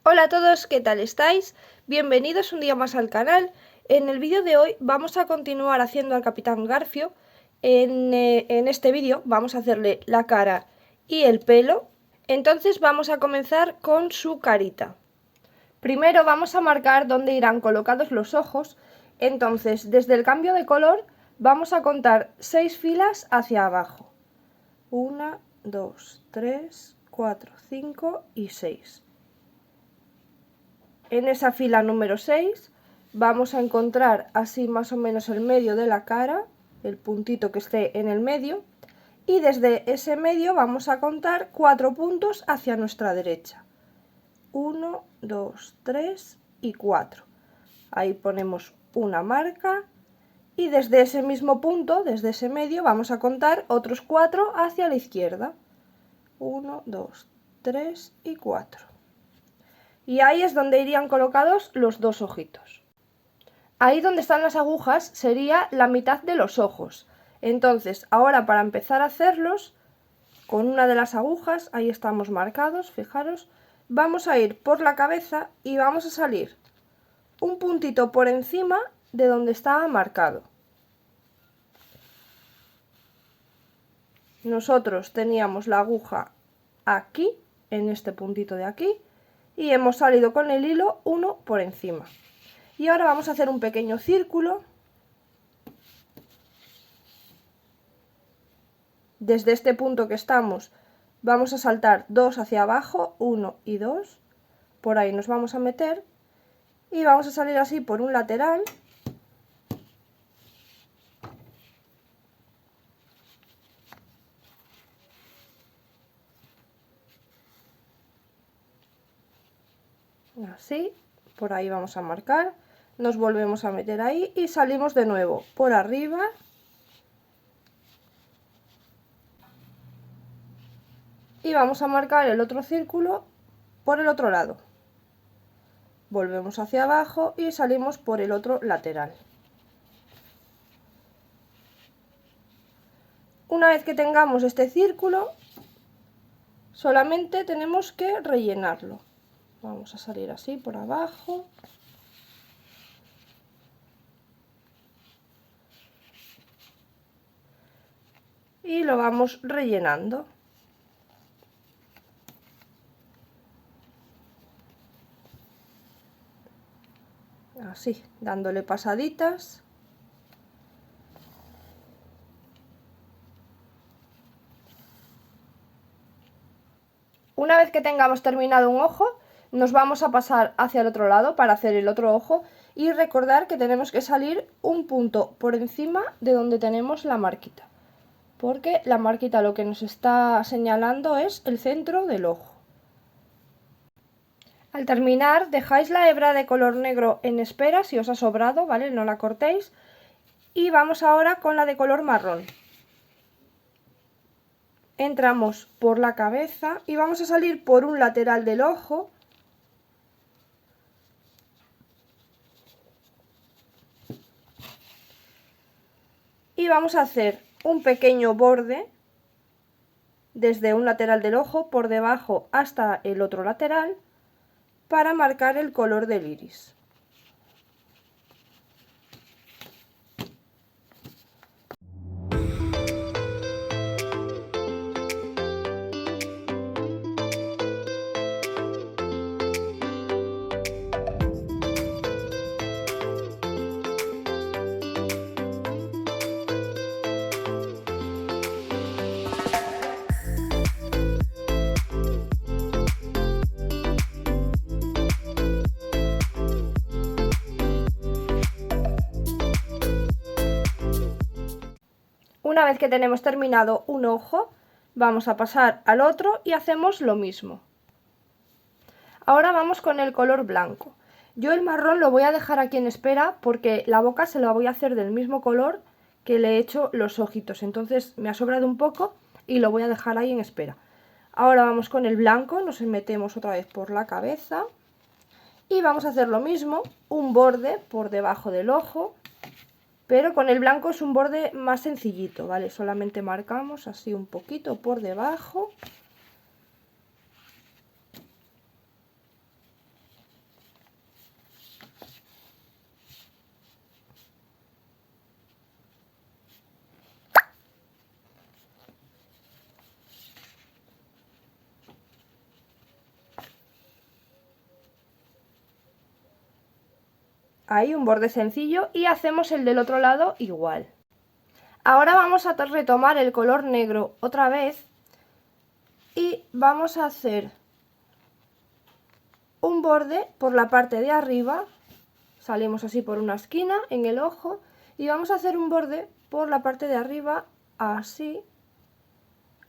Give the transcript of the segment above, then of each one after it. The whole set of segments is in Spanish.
Hola a todos, ¿qué tal estáis? Bienvenidos un día más al canal. En el vídeo de hoy vamos a continuar haciendo al Capitán Garfio. En este vídeo vamos a hacerle la cara y el pelo. Entonces vamos a comenzar con su carita. Primero vamos a marcar dónde irán colocados los ojos. Entonces, desde el cambio de color vamos a contar 6 filas hacia abajo. 1, 2, 3, 4, 5 y 6. En esa fila número 6 vamos a encontrar así más o menos el medio de la cara, el puntito que esté en el medio, y desde ese medio vamos a contar 4 puntos hacia nuestra derecha. 1, 2, 3 y 4. Ahí ponemos una marca y desde ese mismo punto, desde ese medio, vamos a contar otros 4 hacia la izquierda. 1, 2, 3 y 4. Y ahí es donde irían colocados los dos ojitos. Ahí donde están las agujas sería la mitad de los ojos. Entonces, ahora para empezar a hacerlos, con una de las agujas, ahí estamos marcados, fijaros, vamos a ir por la cabeza y vamos a salir un puntito por encima de donde estaba marcado. Nosotros teníamos la aguja aquí, en este puntito de aquí, y hemos salido con el hilo uno por encima. Y ahora vamos a hacer un pequeño círculo. Desde este punto que estamos vamos a saltar 2 hacia abajo, 1 y 2, por ahí nos vamos a meter y vamos a salir así por un lateral. Así, por ahí vamos a marcar, nos volvemos a meter ahí y salimos de nuevo por arriba. Y vamos a marcar el otro círculo por el otro lado. Volvemos hacia abajo y salimos por el otro lateral. Una vez que tengamos este círculo, solamente tenemos que rellenarlo. Vamos a salir así por abajo. Y lo vamos rellenando. Así, dándole pasaditas. Una vez que tengamos terminado un ojo, nos vamos a pasar hacia el otro lado para hacer el otro ojo y recordar que tenemos que salir un punto por encima de donde tenemos la marquita, porque la marquita lo que nos está señalando es el centro del ojo. Al terminar, dejáis la hebra de color negro en espera si os ha sobrado, ¿vale? No la cortéis. Y vamos ahora con la de color marrón. Entramos por la cabeza y vamos a salir por un lateral del ojo. Y vamos a hacer un pequeño borde desde un lateral del ojo por debajo hasta el otro lateral para marcar el color del iris. Una vez que tenemos terminado un ojo, vamos a pasar al otro y hacemos lo mismo. Ahora vamos con el color blanco. Yo el marrón lo voy a dejar aquí en espera porque la boca se la voy a hacer del mismo color que le he hecho los ojitos. Entonces me ha sobrado un poco y lo voy a dejar ahí en espera. Ahora vamos con el blanco, nos metemos otra vez por la cabeza y vamos a hacer lo mismo, un borde por debajo del ojo. Pero con el blanco es un borde más sencillito, ¿vale? Solamente marcamos así un poquito por debajo. Ahí un borde sencillo y hacemos el del otro lado igual. Ahora vamos a retomar el color negro otra vez y vamos a hacer un borde por la parte de arriba, salimos así por una esquina en el ojo y vamos a hacer un borde por la parte de arriba así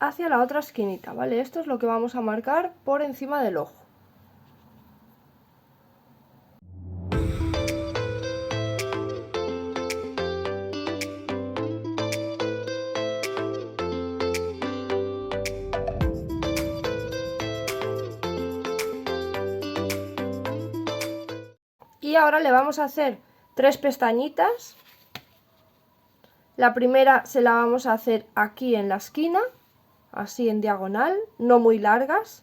hacia la otra esquinita, ¿vale? Esto es lo que vamos a marcar por encima del ojo. Y ahora le vamos a hacer 3 pestañitas. La primera se la vamos a hacer aquí en la esquina, así en diagonal, no muy largas.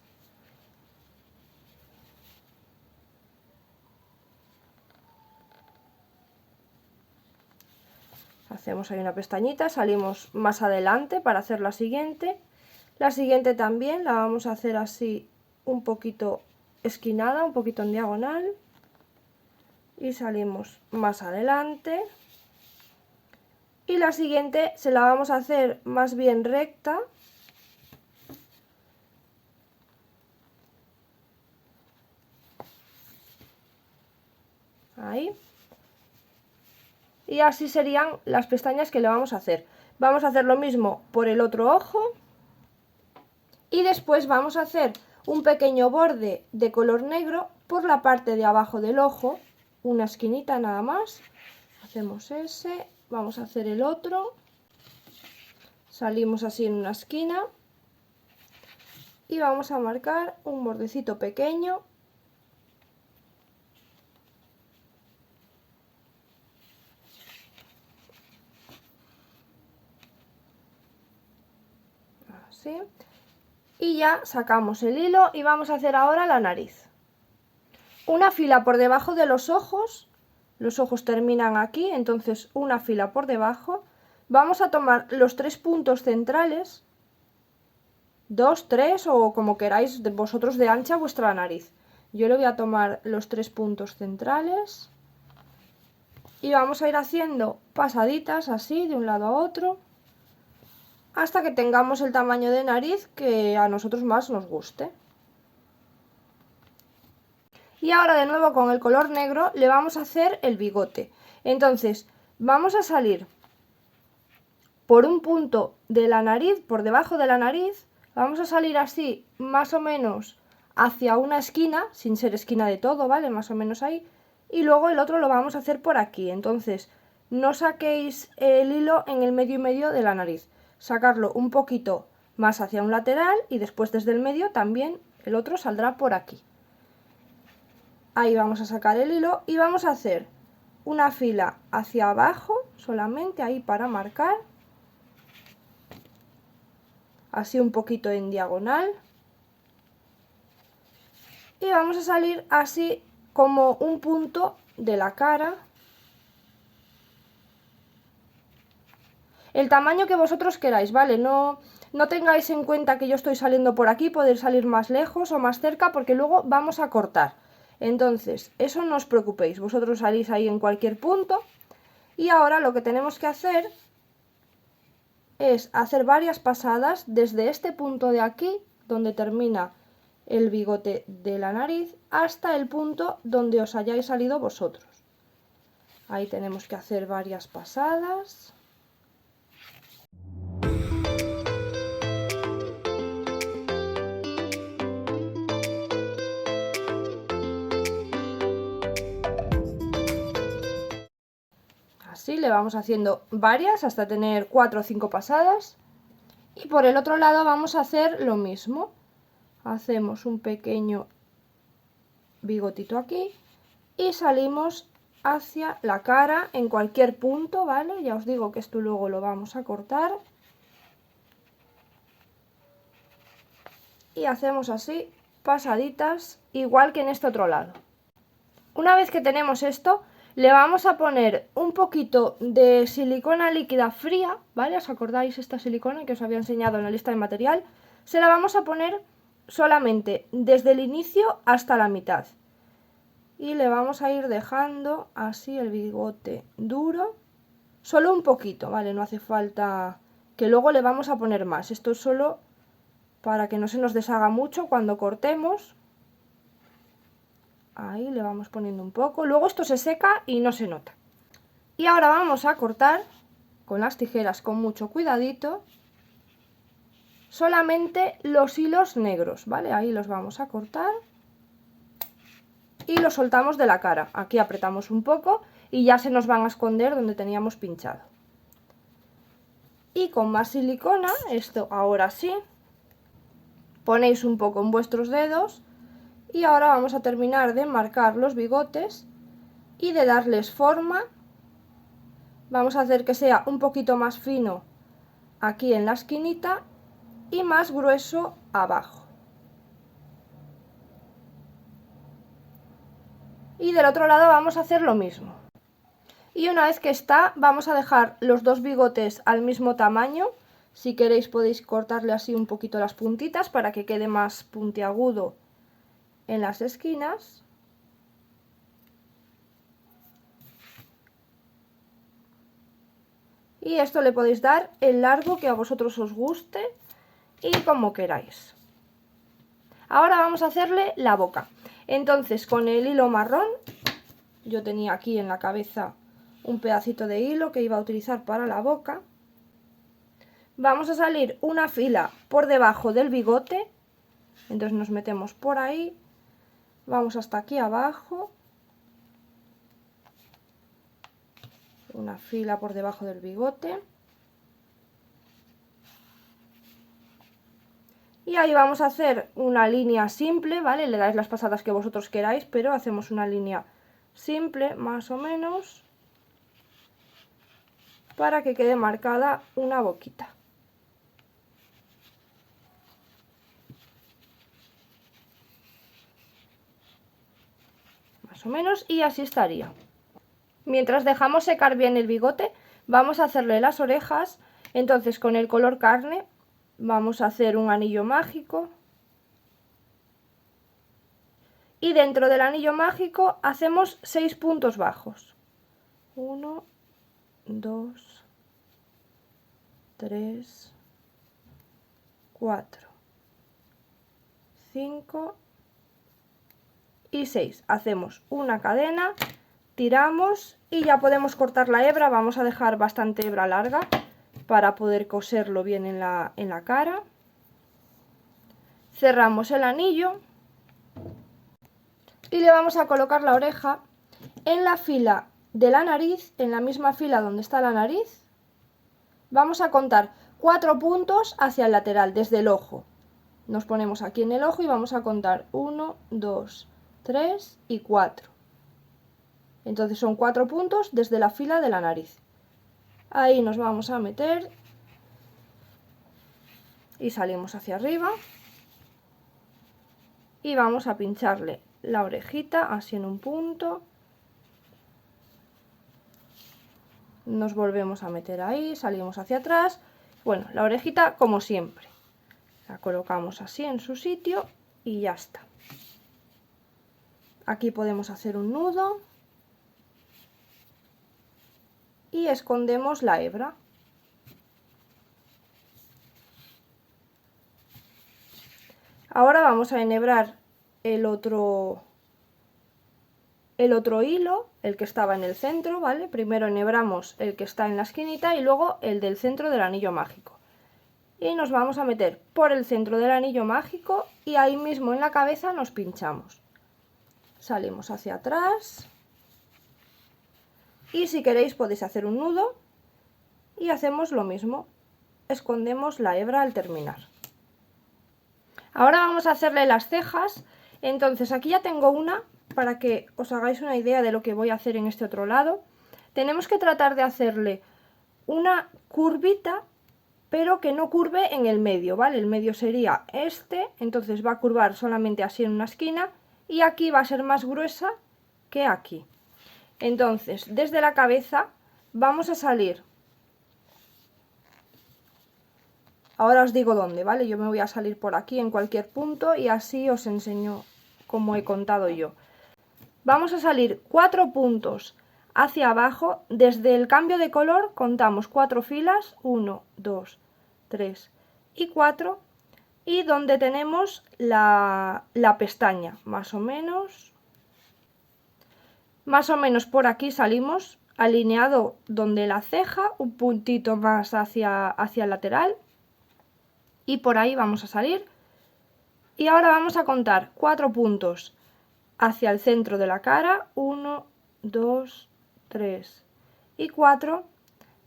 Hacemos ahí una pestañita, salimos más adelante para hacer la siguiente. La siguiente también la vamos a hacer así un poquito esquinada, un poquito en diagonal. Y salimos más adelante. Y la siguiente se la vamos a hacer más bien recta. Ahí. Y así serían las pestañas que le vamos a hacer. Vamos a hacer lo mismo por el otro ojo. Y después vamos a hacer un pequeño borde de color negro por la parte de abajo del ojo. Una esquinita nada más. Hacemos ese. Vamos a hacer el otro. Salimos así en una esquina. Y vamos a marcar un bordecito pequeño. Así. Y ya sacamos el hilo y vamos a hacer ahora la nariz. Una fila por debajo de los ojos terminan aquí, entonces una fila por debajo. Vamos a tomar los 3 puntos centrales, 2, 3 o como queráis vosotros de ancha vuestra nariz. Yo le voy a tomar los 3 puntos centrales y vamos a ir haciendo pasaditas así de un lado a otro hasta que tengamos el tamaño de nariz que a nosotros más nos guste. Y ahora de nuevo con el color negro le vamos a hacer el bigote. Entonces vamos a salir por un punto de la nariz, por debajo de la nariz, vamos a salir así más o menos hacia una esquina, sin ser esquina de todo, ¿vale? Más o menos ahí. Y luego el otro lo vamos a hacer por aquí. Entonces no saquéis el hilo en el medio y medio de la nariz. Sacarlo un poquito más hacia un lateral y después desde el medio también el otro saldrá por aquí. Ahí vamos a sacar el hilo y vamos a hacer una fila hacia abajo, solamente ahí para marcar. Así un poquito en diagonal. Y vamos a salir así como un punto de la cara. El tamaño que vosotros queráis, ¿vale? No tengáis en cuenta que yo estoy saliendo por aquí, podéis salir más lejos o más cerca porque luego vamos a cortar. Entonces, eso no os preocupéis, vosotros salís ahí en cualquier punto. Y ahora lo que tenemos que hacer es hacer varias pasadas desde este punto de aquí, donde termina el bigote de la nariz, hasta el punto donde os hayáis salido vosotros. Ahí tenemos que hacer varias pasadas. Así le vamos haciendo varias hasta tener 4 o 5 pasadas. Y por el otro lado vamos a hacer lo mismo. Hacemos un pequeño bigotito aquí y salimos hacia la cara en cualquier punto, ¿vale? Ya os digo que esto luego lo vamos a cortar. Y hacemos así pasaditas, igual que en este otro lado. Una vez que tenemos esto, le vamos a poner un poquito de silicona líquida fría, ¿vale? ¿Os acordáis esta silicona que os había enseñado en la lista de material? Se la vamos a poner solamente desde el inicio hasta la mitad. y le vamos a ir dejando así el bigote duro, solo un poquito, ¿vale? No hace falta, que luego le vamos a poner más, esto es solo para que no se nos deshaga mucho cuando cortemos. Ahí le vamos poniendo un poco, luego esto se seca y no se nota. Y ahora vamos a cortar con las tijeras con mucho cuidadito solamente los hilos negros, ¿vale? Ahí los vamos a cortar y los soltamos de la cara. Aquí apretamos un poco y ya se nos van a esconder donde teníamos pinchado. Y con más silicona, esto ahora sí, ponéis un poco en vuestros dedos y ahora vamos a terminar de marcar los bigotes y de darles forma. Vamos a hacer que sea un poquito más fino aquí en la esquinita y más grueso abajo. Y del otro lado vamos a hacer lo mismo. Y una vez que está, vamos a dejar los dos bigotes al mismo tamaño. Si queréis podéis cortarle así un poquito las puntitas para que quede más puntiagudo en las esquinas. Y esto le podéis dar el largo que a vosotros os guste y como queráis. Ahora vamos a hacerle la boca. Entonces con el hilo marrón, yo tenía aquí en la cabeza un pedacito de hilo que iba a utilizar para la boca. Vamos a salir una fila por debajo del bigote, entonces nos metemos por ahí, vamos hasta aquí abajo, una fila por debajo del bigote. Y ahí vamos a hacer una línea simple, ¿vale? Le dais las pasadas que vosotros queráis, pero hacemos una línea simple, más o menos, para que quede marcada una boquita. Más o menos, y así estaría. Mientras dejamos secar bien el bigote, vamos a hacerle las orejas. Entonces con el color carne vamos a hacer un anillo mágico. Y dentro del anillo mágico hacemos 6 puntos bajos. 1, 2, 3, 4, 5 y 6. Hacemos una cadena, tiramos y ya podemos cortar la hebra. Vamos a dejar bastante hebra larga para poder coserlo bien en la cara. Cerramos el anillo y le vamos a colocar la oreja en la fila de la nariz, en la misma fila donde está la nariz. Vamos a contar 4 puntos hacia el lateral, desde el ojo. Nos ponemos aquí en el ojo y vamos a contar 1, 2, 3 y 4. Entonces son 4 puntos desde la fila de la nariz. Ahí nos vamos a meter y salimos hacia arriba. Y vamos a pincharle la orejita así en un punto. Nos volvemos a meter ahí, salimos hacia atrás. Bueno, la orejita como siempre. La colocamos así en su sitio y ya está. Aquí podemos hacer un nudo y escondemos la hebra. Ahora vamos a enhebrar el otro hilo, el que estaba en el centro, ¿vale? Primero enhebramos el que está en la esquinita y luego el del centro del anillo mágico. Y nos vamos a meter por el centro del anillo mágico y ahí mismo en la cabeza nos pinchamos. Salimos hacia atrás y si queréis podéis hacer un nudo y hacemos lo mismo, escondemos la hebra al terminar. Ahora vamos a hacerle las cejas. Entonces aquí ya tengo una para que os hagáis una idea de lo que voy a hacer en este otro lado. Tenemos que tratar de hacerle una curvita, pero que no curve en el medio, ¿vale? El medio sería este, entonces va a curvar solamente así en una esquina y aquí va a ser más gruesa que aquí. Entonces, desde la cabeza vamos a salir. Ahora os digo dónde, ¿vale? Yo me voy a salir por aquí en cualquier punto y así os enseño cómo he contado yo. vamos a salir 4 puntos hacia abajo. Desde el cambio de color contamos 4 filas, 1, 2, 3 y 4, y donde tenemos la pestaña, más o menos por aquí salimos, alineado donde la ceja, un puntito más hacia el lateral, y por ahí vamos a salir. Y ahora vamos a contar 4 puntos hacia el centro de la cara, 1, 2, 3 y 4,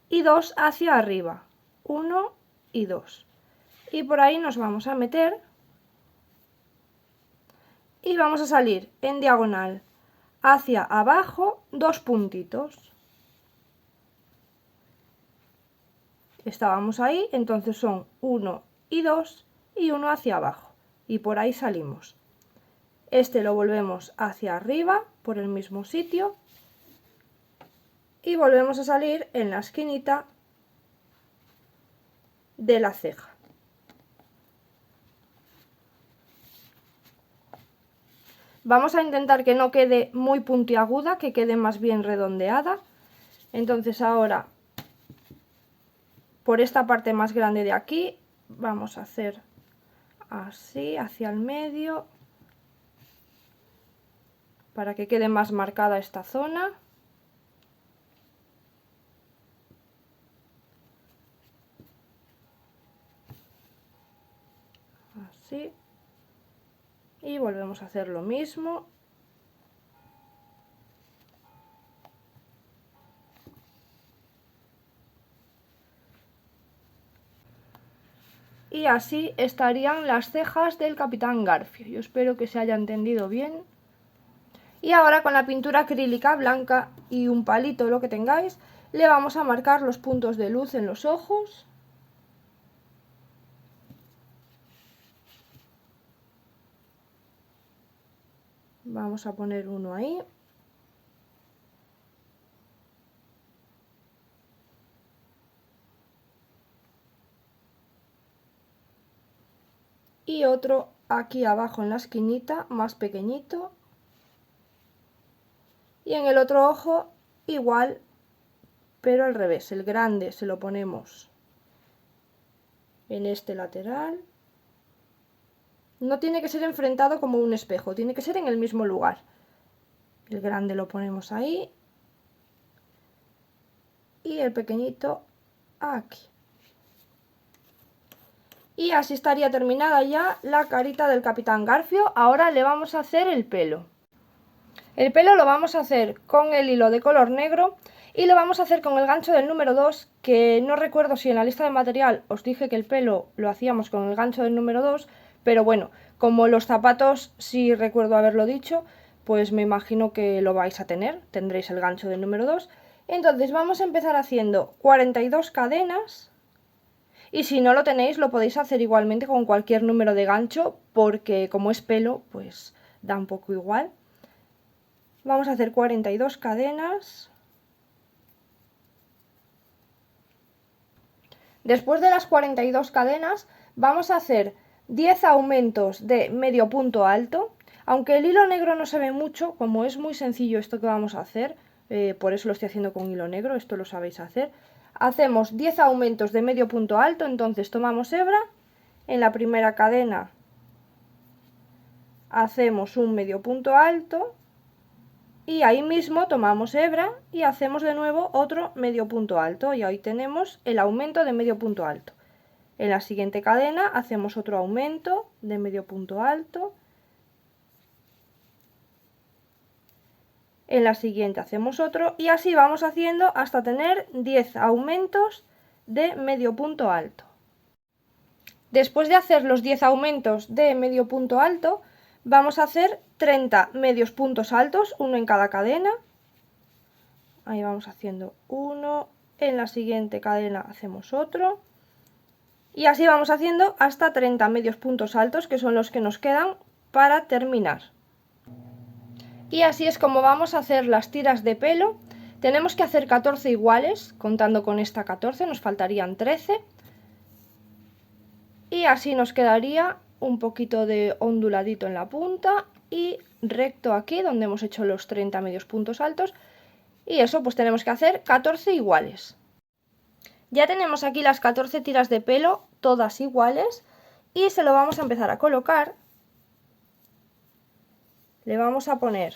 y 2 hacia arriba, 1 y 2. Y por ahí nos vamos a meter y vamos a salir en diagonal hacia abajo 2 puntitos. Estábamos ahí, entonces son 1 y 2 y 1 hacia abajo, y por ahí salimos. Este lo volvemos hacia arriba por el mismo sitio y volvemos a salir en la esquinita de la ceja. Vamos a intentar que no quede muy puntiaguda, que quede más bien redondeada. Entonces ahora, por esta parte más grande de aquí, vamos a hacer así hacia el medio, para que quede más marcada esta zona. Así. Y volvemos a hacer lo mismo. Y así estarían las cejas del Capitán Garfio. Yo espero que se haya entendido bien. Y ahora con la pintura acrílica blanca y un palito, lo que tengáis, le vamos a marcar los puntos de luz en los ojos. Vamos a poner uno ahí. Y otro aquí abajo en la esquinita, más pequeñito. Y en el otro ojo igual, pero al revés. El grande se lo ponemos en este lateral. No tiene que ser enfrentado como un espejo, tiene que ser en el mismo lugar. El grande lo ponemos ahí y el pequeñito aquí. Y así estaría terminada ya la carita del Capitán Garfio. Ahora le vamos a hacer el pelo. El pelo lo vamos a hacer con el hilo de color negro y lo vamos a hacer con el gancho del número 2, que no recuerdo si en la lista de material os dije que el pelo lo hacíamos con el gancho del número 2, pero bueno, como los zapatos sí recuerdo haberlo dicho, pues me imagino que lo vais a tener, tendréis el gancho del número 2. Entonces vamos a empezar haciendo 42 cadenas. Y si no lo tenéis, lo podéis hacer igualmente con cualquier número de gancho, porque como es pelo, pues da un poco igual. Vamos a hacer 42 cadenas. Después de las 42 cadenas, vamos a hacer 10 aumentos de medio punto alto. Aunque el hilo negro no se ve mucho, como es muy sencillo esto que vamos a hacer, por eso lo estoy haciendo con hilo negro, esto lo sabéis hacer. Hacemos 10 aumentos de medio punto alto, entonces tomamos hebra, en la primera cadena hacemos un medio punto alto y ahí mismo tomamos hebra y hacemos de nuevo otro medio punto alto y ahí tenemos el aumento de medio punto alto. En la siguiente cadena hacemos otro aumento de medio punto alto. En la siguiente hacemos otro y así vamos haciendo hasta tener 10 aumentos de medio punto alto. Después de hacer los 10 aumentos de medio punto alto, vamos a hacer 30 medios puntos altos, uno en cada cadena. Ahí vamos haciendo uno, en la siguiente cadena hacemos otro. Y así vamos haciendo hasta 30 medios puntos altos, que son los que nos quedan para terminar. Y así es como vamos a hacer las tiras de pelo. Tenemos que hacer 14 iguales, contando con esta 14, nos faltarían 13. Y así nos quedaría un poquito de onduladito en la punta y recto aquí donde hemos hecho los 30 medios puntos altos. Y eso pues tenemos que hacer 14 iguales. Ya tenemos aquí las 14 tiras de pelo, todas iguales, y se lo vamos a empezar a colocar. Le vamos a poner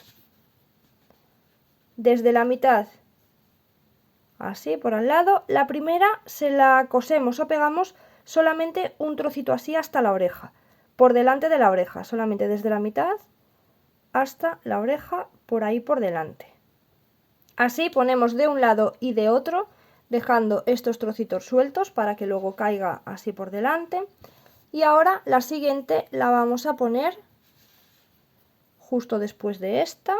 desde la mitad, así por al lado. La primera se la cosemos o pegamos solamente un trocito así hasta la oreja, por delante de la oreja, solamente desde la mitad hasta la oreja, por ahí por delante. Así ponemos de un lado y de otro, dejando estos trocitos sueltos para que luego caiga así por delante. Y ahora la siguiente la vamos a poner justo después de esta,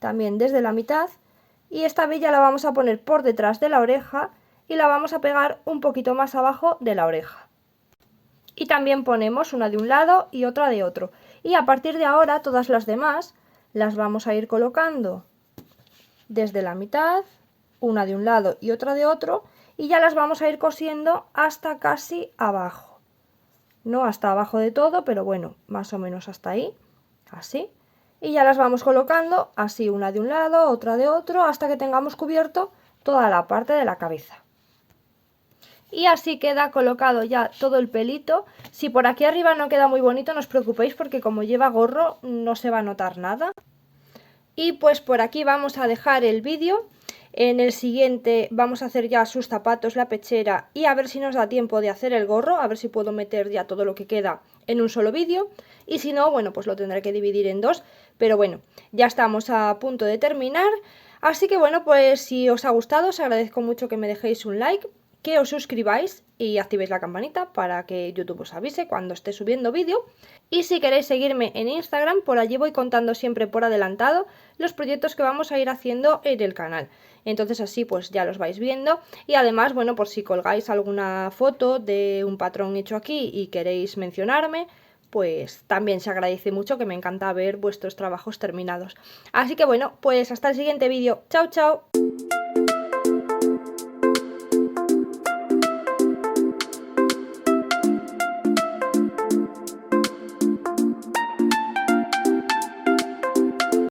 también desde la mitad, y esta vez ya la vamos a poner por detrás de la oreja y la vamos a pegar un poquito más abajo de la oreja. Y también ponemos una de un lado y otra de otro. Y a partir de ahora todas las demás las vamos a ir colocando desde la mitad, una de un lado y otra de otro, y ya las vamos a ir cosiendo hasta casi abajo. No hasta abajo de todo, pero bueno, más o menos hasta ahí, así. Y ya las vamos colocando así, una de un lado, otra de otro, hasta que tengamos cubierto toda la parte de la cabeza. Y así queda colocado ya todo el pelito. Si por aquí arriba no queda muy bonito, no os preocupéis porque como lleva gorro no se va a notar nada. Y pues por aquí vamos a dejar el vídeo. En el siguiente vamos a hacer ya sus zapatos, la pechera y a ver si nos da tiempo de hacer el gorro, a ver si puedo meter ya todo lo que queda en un solo vídeo. Y si no, bueno, pues lo tendré que dividir en dos. Pero bueno, ya estamos a punto de terminar. Así que bueno, pues si os ha gustado, os agradezco mucho que me dejéis un like, que os suscribáis y activéis la campanita para que YouTube os avise cuando esté subiendo vídeo. Y si queréis seguirme en Instagram, por allí voy contando siempre por adelantado los proyectos que vamos a ir haciendo en el canal. Entonces así pues ya los vais viendo y además, bueno, por si colgáis alguna foto de un patrón hecho aquí y queréis mencionarme, pues también se agradece mucho, que me encanta ver vuestros trabajos terminados. Así que bueno, pues hasta el siguiente vídeo. ¡Chao, chao!